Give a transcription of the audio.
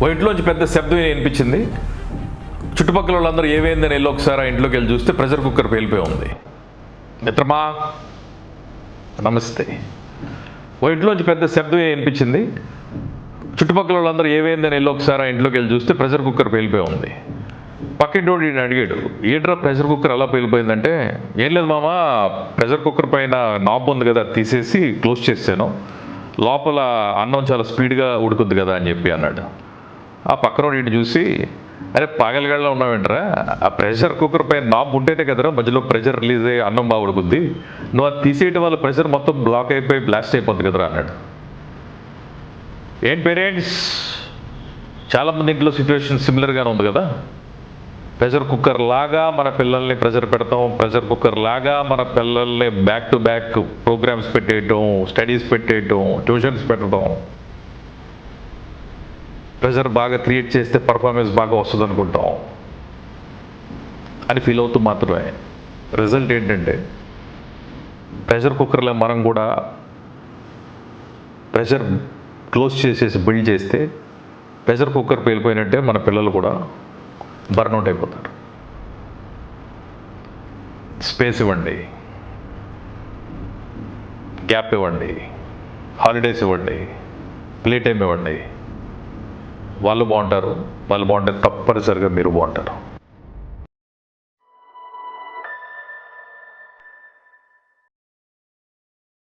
ఓ ఇంట్లోంచి పెద్ద శబ్దం వినిపించింది. చుట్టుపక్కల వాళ్ళందరూ ఏమైందని వెళ్ళి ఒకసారి ఆ ఇంట్లోకి వెళ్ళి చూస్తే ప్రెషర్ కుక్కర్ పేలిపోయి ఉంది. మిత్రమా నమస్తే. ఓ ఇంట్లోంచి పెద్ద శబ్దం వినిపించింది. చుట్టుపక్కల వాళ్ళందరూ ఏమైందని వెళ్ళి ఒకసారి ఆ ఇంట్లోకి వెళ్ళి చూస్తే ప్రెషర్ కుక్కర్ పేలిపోయి ఉంది. పక్కింటోడు ఈయన అడిగాడు, ఏంట్రా ప్రెషర్ కుక్కర్ ఎలా పేలిపోయిందంటే, ఏం లేదు మామ, ప్రెషర్ కుక్కర్ పైన నాబ్ ఉంది కదా తీసేసి క్లోజ్ చేసాను, లోపల అన్నం చాలా స్పీడ్గా ఉడుకుద్ది కదా అని చెప్పి అన్నాడు. ఆ పక్కన ఇంటి చూసి, అరే పాగలగాళ్ళలో ఉన్నావేంట్రా, ఆ ప్రెషర్ కుక్కర్ పైన నాబ్ ఉంటేనే కదరా మధ్యలో ప్రెషర్ రిలీజ్ అయ్యి అన్నం బాగా ఉడుకుద్ది, నువ్వు అది తీసేయటం వల్ల ప్రెషర్ మొత్తం బ్లాక్ అయిపోయి బ్లాస్ట్ అయిపోద్ది కదరా అన్నాడు. ఏం పేరెంట్స్, చాలామంది ఇంట్లో సిచ్యువేషన్ సిమిలర్గానే ఉంది కదా. ప్రెషర్ కుక్కర్ లాగా మన పిల్లల్ని ప్రెషర్ పెడతాం, ప్రెషర్ కుక్కర్ లాగా మన పిల్లల్ని బ్యాక్ టు బ్యాక్ ప్రోగ్రామ్స్ పెట్టేయటం, స్టడీస్ పెట్టేయటం, ట్యూషన్స్ పెట్టడం, ప్రెషర్ బాగా క్రియేట్ చేస్తే పర్ఫార్మెన్స్ బాగా వస్తుంది అనుకుంటాం అని ఫీల్ అవుతూ మాత్రమే రిజల్ట్ ఏంటంటే ప్రెషర్ కుక్కర్లో మనం కూడా ప్రెషర్ క్లోజ్ చేసేసి బిల్డ్ చేస్తే ప్రెషర్ కుక్కర్ పేలిపోయినట్టే మన పిల్లలు కూడా బర్న్అవుట్ అయిపోతారు. స్పేస్ ఇవ్వండి, గ్యాప్ ఇవ్వండి, హాలిడేస్ ఇవ్వండి, ప్లే టైం ఇవ్వండి. వాళ్ళు బాగుంటారు, వాళ్ళు బాగుంటే తప్పనిసరిగా మీరు బాగుంటారు.